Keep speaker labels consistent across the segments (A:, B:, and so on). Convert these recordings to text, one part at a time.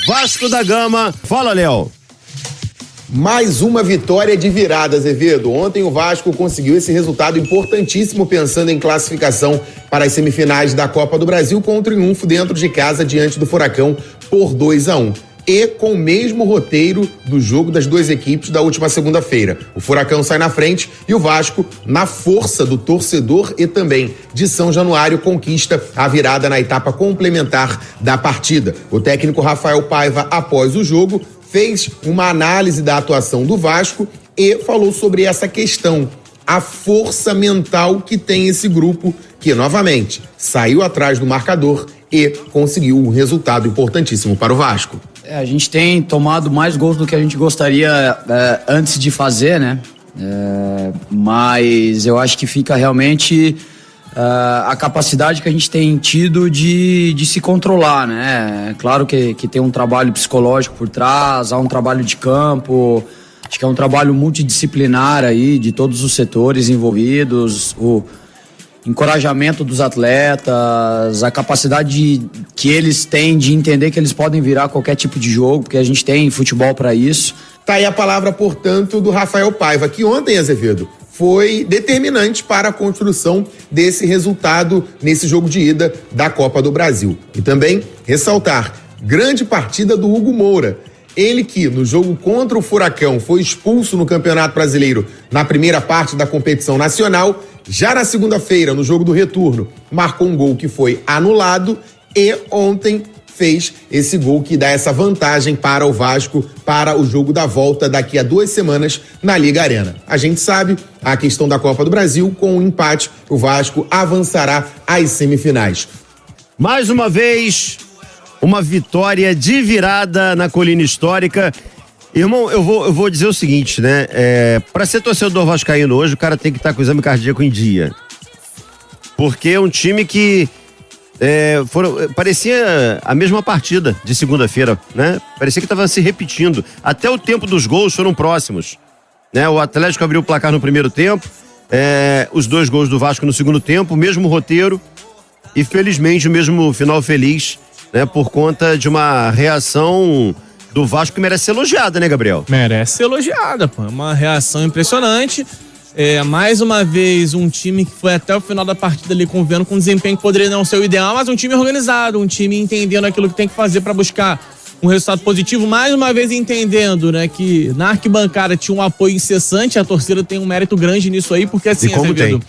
A: Vasco da Gama. Fala, Léo.
B: Mais uma vitória de virada, Azevedo. Ontem o Vasco conseguiu esse resultado importantíssimo pensando em classificação para as semifinais da Copa do Brasil com um triunfo dentro de casa diante do Furacão por 2-1. E com o mesmo roteiro do jogo das duas equipes da última segunda-feira. O Furacão sai na frente e o Vasco, na força do torcedor e também de São Januário, conquista a virada na etapa complementar da partida. O técnico Rafael Paiva, após o jogo, fez uma análise da atuação do Vasco e falou sobre essa questão, a força mental que tem esse grupo que, novamente, saiu atrás do marcador e conseguiu um resultado importantíssimo para o Vasco.
C: A gente tem tomado mais gols do que a gente gostaria antes de fazer, né? Mas eu acho que fica realmente a capacidade que a gente tem tido de se controlar, né? Claro que tem um trabalho psicológico por trás, há um trabalho de campo, acho que é um trabalho multidisciplinar aí de todos os setores envolvidos, o encorajamento dos atletas, a capacidade que eles têm de entender que eles podem virar qualquer tipo de jogo, porque a gente tem futebol para isso.
B: Tá aí a palavra, portanto, do Rafael Paiva, que ontem, Azevedo, foi determinante para a construção desse resultado nesse jogo de ida da Copa do Brasil. E também ressaltar, grande partida do Hugo Moura. Ele que, no jogo contra o Furacão, foi expulso no Campeonato Brasileiro na primeira parte da competição nacional. Já na segunda-feira, no jogo do retorno, marcou um gol que foi anulado e ontem fez esse gol que dá essa vantagem para o Vasco para o jogo da volta daqui a 2 semanas na Liga Arena. A gente sabe a questão da Copa do Brasil, com o empate, o Vasco avançará às semifinais.
A: Mais uma vez, uma vitória de virada na Colina Histórica. Irmão, eu vou dizer o seguinte, né? Pra ser torcedor vascaíno hoje, o cara tem que estar com o exame cardíaco em dia. Porque é um time que parecia a mesma partida de segunda-feira, né? Parecia que estava se repetindo. Até o tempo dos gols foram próximos, né? O Atlético abriu o placar no primeiro tempo, os 2 gols do Vasco no segundo tempo, o mesmo roteiro e, felizmente, o mesmo final feliz, né? Por conta de uma reação do Vasco que merece ser elogiada, né, Gabriel?
D: Merece ser elogiada, pô. Uma reação impressionante. Mais uma vez, um time que foi até o final da partida ali convivendo com um desempenho que poderia não ser o ideal, mas um time organizado, um time entendendo aquilo que tem que fazer para buscar um resultado positivo. Mais uma vez entendendo, né, que na arquibancada tinha um apoio incessante, a torcida tem um mérito grande nisso aí, porque assim, Azevedo,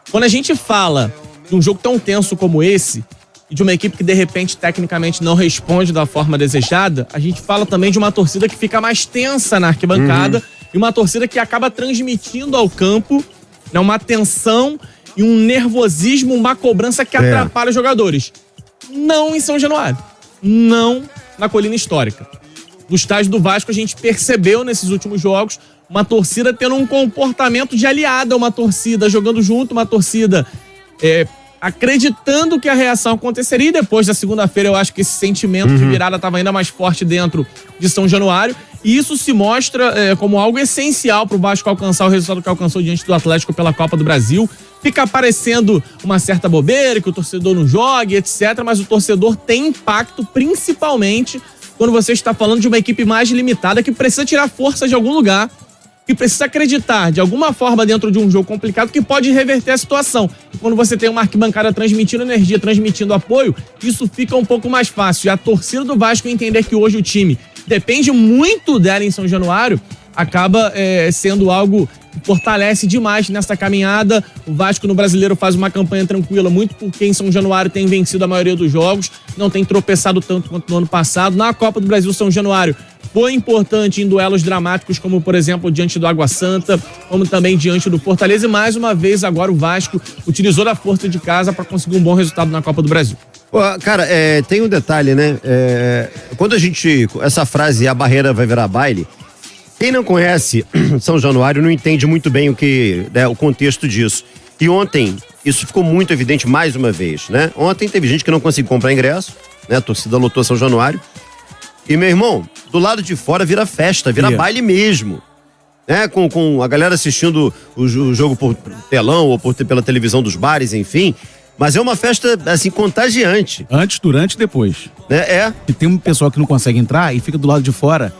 D: quando a gente fala de um jogo tão tenso como esse, e de uma equipe que de repente tecnicamente não responde da forma desejada, a gente fala também de uma torcida que fica mais tensa na arquibancada e uma torcida que acaba transmitindo ao campo, né, uma tensão e um nervosismo, uma cobrança que atrapalha os jogadores. Não em São Januário, não na Colina Histórica. No estádio do Vasco a gente percebeu nesses últimos jogos uma torcida tendo um comportamento de aliada, uma torcida jogando junto, uma torcida acreditando que a reação aconteceria, e depois da segunda-feira eu acho que esse sentimento de virada estava ainda mais forte dentro de São Januário, e isso se mostra como algo essencial para o Vasco alcançar o resultado que alcançou diante do Atlético pela Copa do Brasil. Fica parecendo uma certa bobeira, que o torcedor não jogue, etc., mas o torcedor tem impacto, principalmente quando você está falando de uma equipe mais limitada que precisa tirar força de algum lugar, que precisa acreditar de alguma forma dentro de um jogo complicado que pode reverter a situação. E quando você tem uma arquibancada transmitindo energia, transmitindo apoio, isso fica um pouco mais fácil. E a torcida do Vasco entender que hoje o time depende muito dela em São Januário, acaba sendo algo que fortalece demais nessa caminhada. O Vasco no Brasileiro faz uma campanha tranquila, muito porque em São Januário tem vencido a maioria dos jogos, não tem tropeçado tanto quanto no ano passado. Na Copa do Brasil, São Januário foi importante em duelos dramáticos, como por exemplo diante do Água Santa, como também diante do Fortaleza, e mais uma vez agora o Vasco utilizou da força de casa para conseguir um bom resultado na Copa do Brasil.
A: Cara, tem um detalhe, né? Quando essa frase, a barreira vai virar baile, quem não conhece São Januário não entende muito bem o contexto disso. E ontem, isso ficou muito evidente mais uma vez, né? Ontem teve gente que não conseguiu comprar ingresso, né? A torcida lotou São Januário. E, meu irmão, do lado de fora vira festa, vira baile mesmo. Né? Com a galera assistindo o jogo por telão ou pela televisão dos bares, enfim. Mas é uma festa, assim, contagiante.
E: Antes, durante e depois. E tem um pessoal que não consegue entrar e fica do lado de fora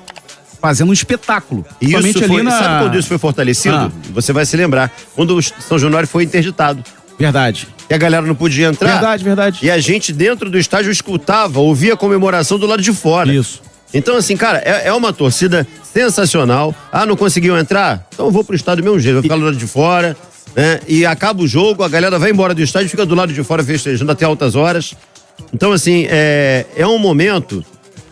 E: fazendo um espetáculo.
A: Isso foi, sabe quando isso foi fortalecido? Você vai se lembrar. Quando o São Januário foi interditado.
E: Verdade.
A: E a galera não podia entrar.
E: Verdade.
A: E a gente dentro do estádio escutava, ouvia a comemoração do lado de fora.
E: Isso.
A: Então, assim, cara, é uma torcida sensacional. Ah, não conseguiu entrar? Então eu vou pro estádio do mesmo jeito, vou ficar do lado de fora, né? E acaba o jogo, a galera vai embora do estádio e fica do lado de fora festejando até altas horas. Então, assim, é um momento,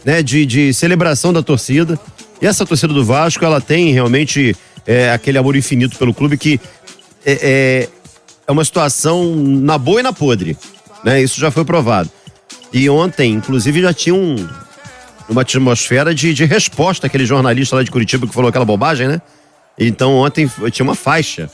A: né, de celebração da torcida. E essa torcida do Vasco, ela tem realmente aquele amor infinito pelo clube que é uma situação na boa e na podre, né? Isso já foi provado. E ontem, inclusive, já tinha uma atmosfera de resposta àquele jornalista lá de Curitiba que falou aquela bobagem, né? Então ontem tinha uma faixa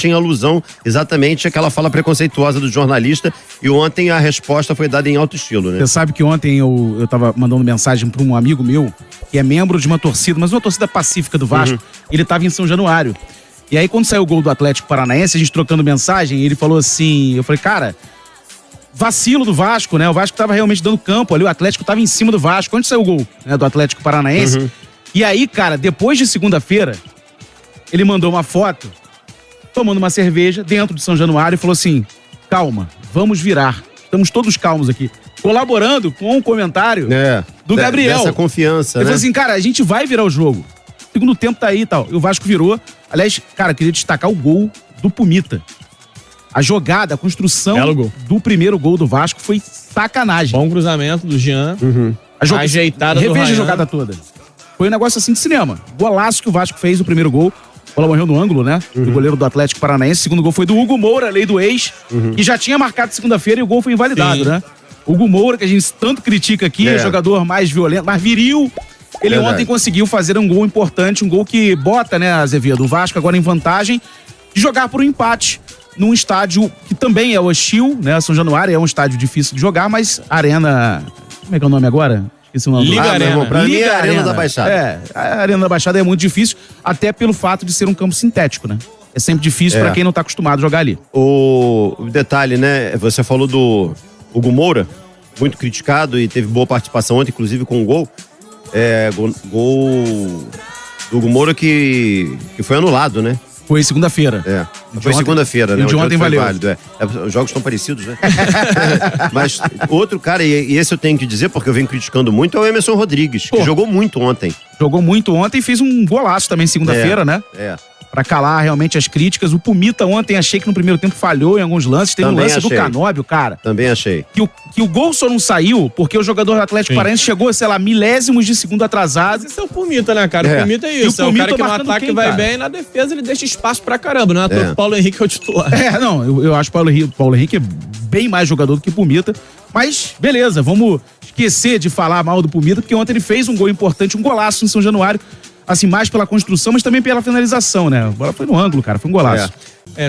A: em alusão exatamente àquela fala preconceituosa do jornalista, e ontem a resposta foi dada em alto estilo, né?
E: Você sabe que ontem eu tava mandando mensagem para um amigo meu, que é membro de uma torcida, mas uma torcida pacífica do Vasco. Ele tava em São Januário. E aí quando saiu o gol do Atlético Paranaense, a gente trocando mensagem, ele falou assim, eu falei, cara, vacilo do Vasco, né? O Vasco tava realmente dando campo ali, o Atlético tava em cima do Vasco. Onde saiu o gol, né, do Atlético Paranaense? E aí, cara, depois de segunda-feira, ele mandou uma foto tomando uma cerveja dentro de São Januário e falou assim, calma, vamos virar. Estamos todos calmos aqui. Colaborando com o comentário do Gabriel.
A: Dessa confiança,
E: ele falou assim, cara, a gente vai virar o jogo. O segundo tempo tá aí e tal. E o Vasco virou. Aliás, cara, queria destacar o gol do Pumita. A jogada, a construção do primeiro gol do Vasco foi sacanagem.
D: Bom cruzamento do Jean. Ajeitada do Ryan.
E: Reveja a jogada toda. Foi um negócio assim de cinema. Golaço que o Vasco fez, o primeiro gol. A bola morreu no ângulo, né? Do goleiro do Atlético Paranaense. O segundo gol foi do Hugo Moura, lei do ex. Que já tinha marcado segunda-feira e o gol foi invalidado, né? Hugo Moura, que a gente tanto critica aqui, é jogador mais violento, mais viril. Ele ontem conseguiu fazer um gol importante, um gol que bota, né, Azevedo, o Vasco agora em vantagem de jogar por um empate num estádio que também é hostil, né? São Januário é um estádio difícil de jogar, mas Arena... Como é que é o nome agora? Esqueci o nome.
D: Liga Arena.
A: Pra mim é a Arena da Baixada.
E: A Arena da Baixada é muito difícil, até pelo fato de ser um campo sintético, né? É sempre difícil pra quem não tá acostumado a jogar ali.
A: O detalhe, né? Você falou do Hugo Moura, muito criticado e teve boa participação ontem, inclusive com o gol. Gol do Hugo Moura que foi anulado, né?
E: Foi segunda-feira.
A: Foi segunda-feira, né?
E: O de ontem valeu.
A: Válido, Os jogos estão parecidos, né? Mas outro cara, e esse eu tenho que dizer, porque eu venho criticando muito, é o Emerson Rodrigues, que jogou muito ontem.
E: Jogou muito ontem e fez um golaço também segunda-feira, né? Pra calar realmente as críticas. O Pumita ontem achei que no primeiro tempo falhou em alguns lances. Teve
A: Também
E: um lance
A: achei.
E: do Canóbio, cara.
A: Também achei.
E: Que o gol só não saiu porque o jogador do Atlético Paranaense chegou, sei lá, milésimos de segundo atrasado.
D: Esse é o Pumita, né, cara? O Pumita é isso.
E: E o
D: é um cara
E: Pumita
D: que no
E: marcando
D: ataque
E: quem,
D: vai
E: cara?
D: bem, na defesa ele deixa espaço pra caramba. Não é à toa que o Paulo Henrique é o titular.
E: Eu acho o Paulo Henrique é bem mais jogador do que o Pumita. Mas, beleza, vamos esquecer de falar mal do Pumita, porque ontem ele fez um gol importante, um golaço em São Januário. Assim, mais pela construção, mas também pela finalização, né? A bola foi no ângulo, cara, foi um golaço.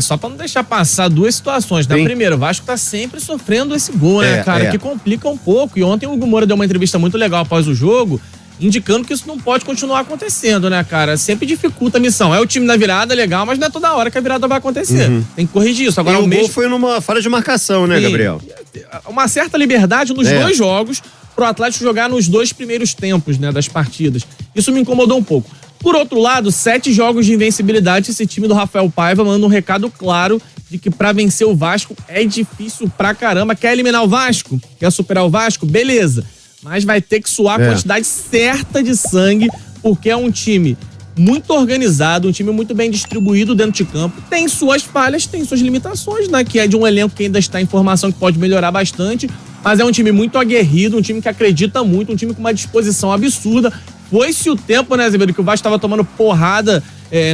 D: Só pra não deixar passar duas situações, né? Primeiro, o Vasco tá sempre sofrendo esse gol, né, cara? Que complica um pouco. E ontem o Hugo Moura deu uma entrevista muito legal após o jogo, indicando que isso não pode continuar acontecendo, né, cara? Sempre dificulta a missão. É o time da virada, legal, mas não é toda hora que a virada vai acontecer. Tem que corrigir isso. Agora,
A: E o gol foi numa falha de marcação, né, Gabriel?
D: Uma certa liberdade nos dois jogos pro Atlético jogar nos dois primeiros tempos, né, das partidas. Isso me incomodou um pouco. Por outro lado, 7 jogos de invencibilidade, esse time do Rafael Paiva manda um recado claro de que pra vencer o Vasco é difícil pra caramba. Quer eliminar o Vasco? Quer superar o Vasco? Beleza. Mas vai ter que suar a quantidade certa de sangue, porque é um time muito organizado, um time muito bem distribuído dentro de campo. Tem suas falhas, tem suas limitações, né? Que é de um elenco que ainda está em formação, que pode melhorar bastante. Mas é um time muito aguerrido, um time que acredita muito, um time com uma disposição absurda. Foi-se o tempo, né, Azevedo, que o Vasco estava tomando porrada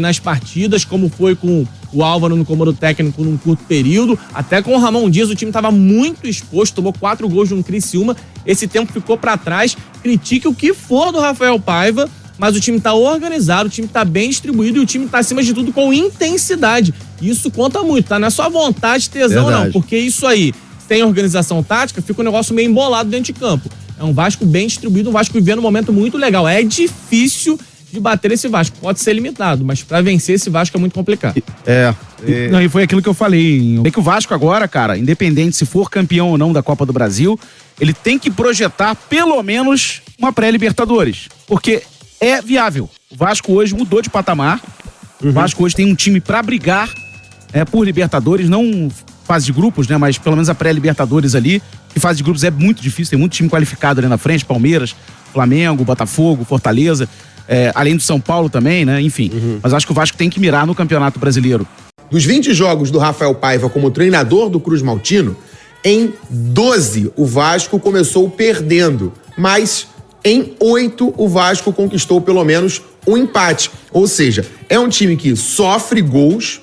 D: nas partidas, como foi com o Álvaro no comando técnico num curto período. Até com o Ramon Dias, o time estava muito exposto, tomou 4 gols de um Criciúma. Esse tempo ficou para trás. Critique o que for do Rafael Paiva, mas o time tá organizado, o time tá bem distribuído e o time tá, acima de tudo, com intensidade. Isso conta muito, tá? Não é só vontade, tesão, não. Porque isso aí, sem organização tática, fica um negócio meio embolado dentro de campo. É um Vasco bem distribuído, um Vasco vivendo um momento muito legal. É difícil de bater esse Vasco. Pode ser limitado, mas pra vencer esse Vasco é muito complicado.
E: Não, e foi aquilo que eu falei. É que o Vasco agora, cara, independente se for campeão ou não da Copa do Brasil, ele tem que projetar pelo menos uma pré-Libertadores. Porque é viável. O Vasco hoje mudou de patamar. O Vasco hoje tem um time pra brigar por Libertadores, não fase de grupos, né? Mas pelo menos a pré-Libertadores ali, que fase de grupos é muito difícil, tem muito time qualificado ali na frente, Palmeiras, Flamengo, Botafogo, Fortaleza, além do São Paulo também, né? Enfim, mas acho que o Vasco tem que mirar no Campeonato Brasileiro.
B: Dos 20 jogos do Rafael Paiva como treinador do Cruz Maltino, em 12 o Vasco começou perdendo, mas em 8 o Vasco conquistou pelo menos um empate. Ou seja, é um time que sofre gols,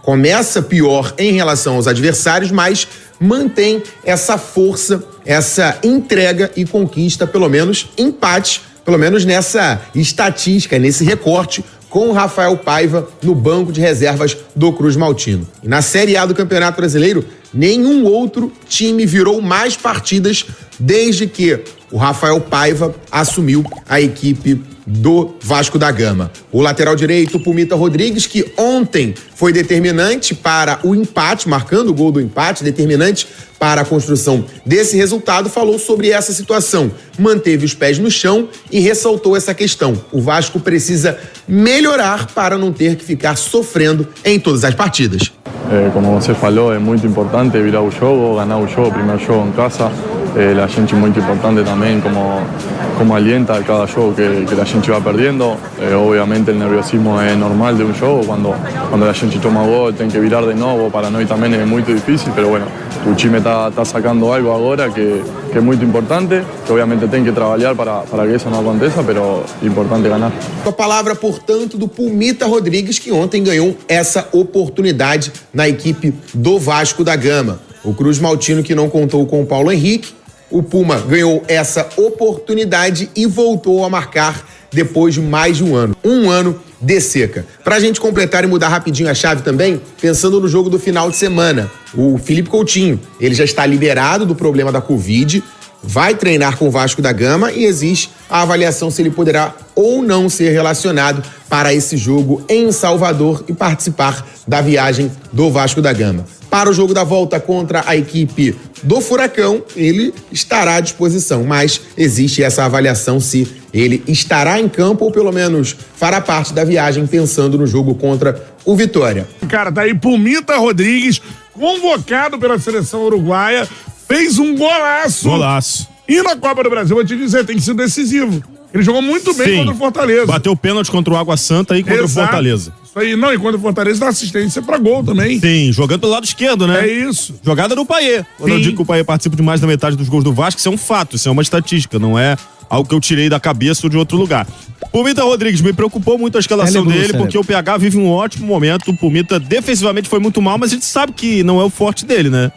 B: começa pior em relação aos adversários, mas mantém essa força, essa entrega e conquista pelo menos empate, pelo menos nessa estatística, nesse recorte, com o Rafael Paiva no banco de reservas do Cruz Maltino. E na Série A do Campeonato Brasileiro, nenhum outro time virou mais partidas desde que o Rafael Paiva assumiu a equipe do Vasco da Gama. O lateral direito, Pumita Rodrigues, que ontem foi determinante para o empate, marcando o gol do empate, determinante para a construção desse resultado, falou sobre essa situação. Manteve os pés no chão e ressaltou essa questão. O Vasco precisa melhorar para não ter que ficar sofrendo em todas as partidas.
F: Como você falou, é muito importante virar o jogo, ganhar o jogo, primeiro jogo em casa. La gente muito importante também, como alienta cada jogo que a gente vai perdendo. Obviamente o nerviosismo é normal de um jogo, quando a gente toma gol tem que virar de novo, para nós também é muito difícil, mas bueno, o time está sacando algo agora que é muito importante, que obviamente tem que trabalhar para que isso não aconteça, mas é importante ganhar.
B: A palavra, portanto, do Pumita Rodrigues, que ontem ganhou essa oportunidade na equipe do Vasco da Gama. O Cruz Maltino, que não contou com o Paulo Henrique, o Puma ganhou essa oportunidade e voltou a marcar depois de mais de um ano. Um ano de seca. Pra gente completar e mudar rapidinho a chave também, pensando no jogo do final de semana, o Felipe Coutinho, ele já está liberado do problema da Covid, vai treinar com o Vasco da Gama e existe a avaliação se ele poderá ou não ser relacionado para esse jogo em Salvador e participar da viagem do Vasco da Gama. Para o jogo da volta contra a equipe do Furacão, ele estará à disposição, mas existe essa avaliação se ele estará em campo ou pelo menos fará parte da viagem pensando no jogo contra o Vitória.
G: Cara, tá aí Pumita Rodrigues, convocado pela seleção uruguaia, fez um golaço.
H: Golaço.
G: E na Copa do Brasil, vou te dizer, tem sido decisivo. Ele jogou muito bem contra o Fortaleza.
H: Bateu o pênalti contra o Água Santa e contra o Fortaleza.
G: Isso aí, não, e contra o Fortaleza dá assistência pra gol também.
H: Sim, jogando pelo lado esquerdo, né?
G: É isso.
H: Jogada do Payet. Quando eu digo que o Payet participa de mais da metade dos gols do Vasco, isso é um fato, isso é uma estatística, não é algo que eu tirei da cabeça ou de outro lugar. Pumita Rodrigues, me preocupou muito a escalação dele, porque o PH vive um ótimo momento. O Pumita defensivamente foi muito mal, mas a gente sabe que não é o forte dele, né?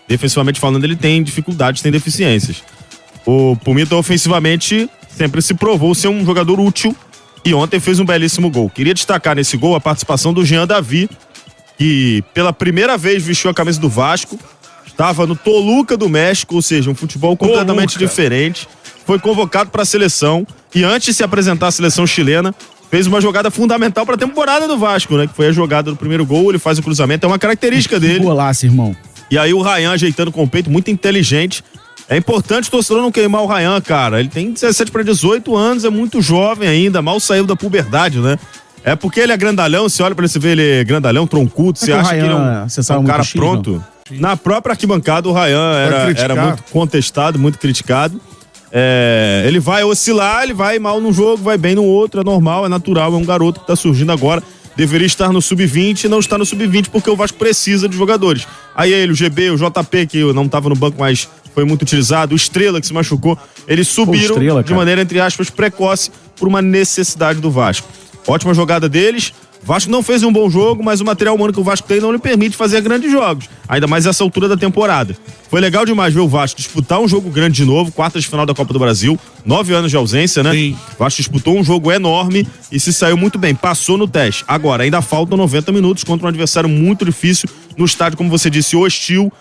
H: Defensivamente falando, ele tem dificuldades, tem deficiências. O Pumita ofensivamente sempre se provou ser um jogador útil e ontem fez um belíssimo gol. Queria destacar nesse gol a participação do Jean Davi, que pela primeira vez vestiu a camisa do Vasco, estava no Toluca do México, ou seja, um futebol completamente diferente. Foi convocado para a seleção e antes de se apresentar à seleção chilena, fez uma jogada fundamental para a temporada do Vasco, né? Que foi a jogada do primeiro gol, ele faz o cruzamento, é uma característica dele.
E: Golaço, irmão.
H: E aí o Ryan ajeitando com o peito, muito inteligente. É importante o torcedor não queimar o Ryan, cara. Ele tem 17 para 18 anos, é muito jovem ainda, mal saiu da puberdade, né? É porque ele é grandalhão, você olha pra ele, você vê ele é grandalhão, troncudo, você acha que ele é um cara pronto. Na própria arquibancada, o Ryan era muito contestado, muito criticado. Ele vai oscilar, ele vai mal num jogo, vai bem no outro, é normal, é natural, é um garoto que tá surgindo agora. Deveria estar no sub-20 e não está no sub-20 porque o Vasco precisa de jogadores. Aí ele, o GB, o JP, que não estava no banco, mas foi muito utilizado, o Estrela, que se machucou, eles subiram de maneira, entre aspas, precoce por uma necessidade do Vasco. Ótima jogada deles. O Vasco não fez um bom jogo, mas o material humano que o Vasco tem não lhe permite fazer grandes jogos, ainda mais essa altura da temporada. Foi legal demais ver o Vasco disputar um jogo grande de novo, quartas de final da Copa do Brasil, 9 anos de ausência, né? Sim. O Vasco disputou um jogo enorme e se saiu muito bem, passou no teste. Agora, ainda faltam 90 minutos contra um adversário muito difícil, no estádio, como você disse, hostil,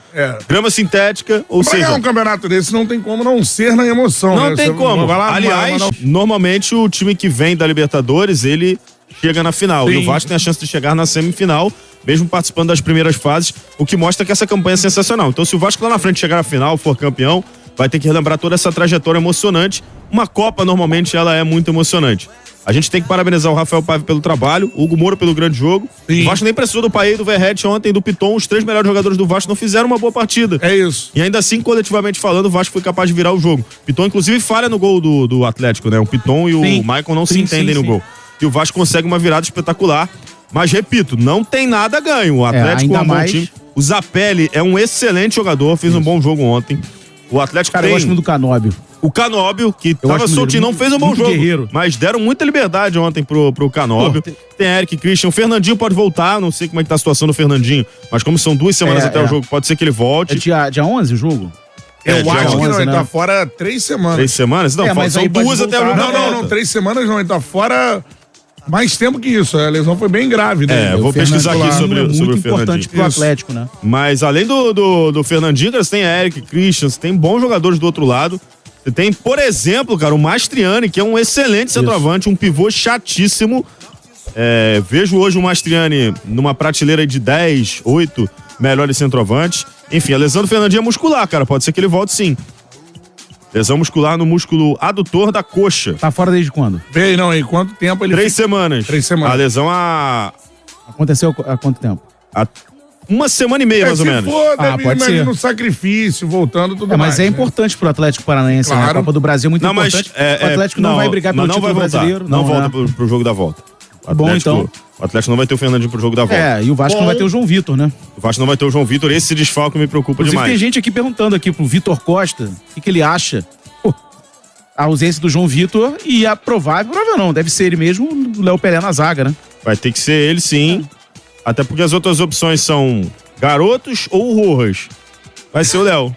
H: grama sintética, ou seja...
G: Pra ganhar um campeonato desse não tem como não ser na emoção,
H: não tem como. Aliás, normalmente o time que vem da Libertadores, ele chega na final.
G: Sim.
H: E o Vasco tem a chance de chegar na semifinal, mesmo participando das primeiras fases, o que mostra que essa campanha é sensacional. Então, se o Vasco lá na frente chegar na final, for campeão, vai ter que relembrar toda essa trajetória emocionante. Uma Copa, normalmente, ela é muito emocionante. A gente tem que parabenizar o Rafael Paiva pelo trabalho, o Hugo Moura pelo grande jogo.
G: Sim.
H: O Vasco nem precisou do Paê, do Verrete ontem, do Piton. Os 3 melhores jogadores do Vasco não fizeram uma boa partida.
G: É isso.
H: E ainda assim, coletivamente falando, o Vasco foi capaz de virar o jogo. Piton, inclusive, falha no gol do Atlético, né? O Piton e o Maicon não se entendem no gol. E o Vasco consegue uma virada espetacular. Mas, repito, não tem nada ganho. O Atlético é um bom time. O Zapelli é um excelente jogador, fez um bom jogo ontem. O Atlético
E: Cara, eu gosto muito do Canóbio.
H: O Canóbio, que tava soltinho, não fez um bom jogo. Guerreiro. Mas deram muita liberdade ontem pro Canóbio. Tem Eric Christian. O Fernandinho pode voltar. Não sei como é que tá a situação do Fernandinho. Mas como são 2 semanas até o jogo, pode ser que ele volte.
E: É dia 11 o jogo?
G: Eu acho que não, ele
E: né?
G: tá fora 3 semanas.
H: 3 semanas? Não,
E: mas
H: são 2 até o jogo.
G: Não, 3 semanas não. Ele tá fora mais tempo que isso. A lesão foi bem grave, né?
H: Eu vou pesquisar aqui sobre o
E: muito importante
H: Fernandinho.
E: pro Atlético, né?
H: Mas além do Fernandinho, cara, você tem Eric Christian, você tem bons jogadores do outro lado. Você tem, por exemplo, cara, o Mastriani, que é um excelente centroavante, um pivô chatíssimo. Vejo hoje o Mastriani numa prateleira de 10, 8 melhores centroavantes. Enfim, a lesão do Fernandinho é muscular, cara. Pode ser que ele volte sim. Lesão muscular no músculo adutor da coxa.
E: Tá fora desde quando?
G: Bem, não, em quanto tempo ele...
H: 3 semanas.
G: 3 semanas.
H: A lesão
E: Aconteceu há quanto tempo?
H: 1 semana e meia, mais ou menos.
G: Pode ser. No sacrifício, voltando, tudo mais.
E: Mas é importante pro Atlético Paranaense, né? A Copa do Brasil é muito importante.
H: Mas,
E: o Atlético não vai brigar pelo título brasileiro.
H: Não volta pro jogo da volta.
E: Bom, então.
H: O Atlético não vai ter o Fernandinho pro jogo da volta.
E: E o Vasco não vai ter o João Vitor, né?
H: O Vasco não vai ter o João Vitor. Esse desfalque me preocupa
E: Inclusive,
H: demais.
E: tem gente aqui perguntando aqui pro Vitor Costa o que ele acha. A ausência do João Vitor e a provável não, deve ser ele mesmo, o Léo Pelé na zaga, né?
H: Vai ter que ser ele, sim. Até porque as outras opções são Garotos ou Rojas. Vai ser o Léo.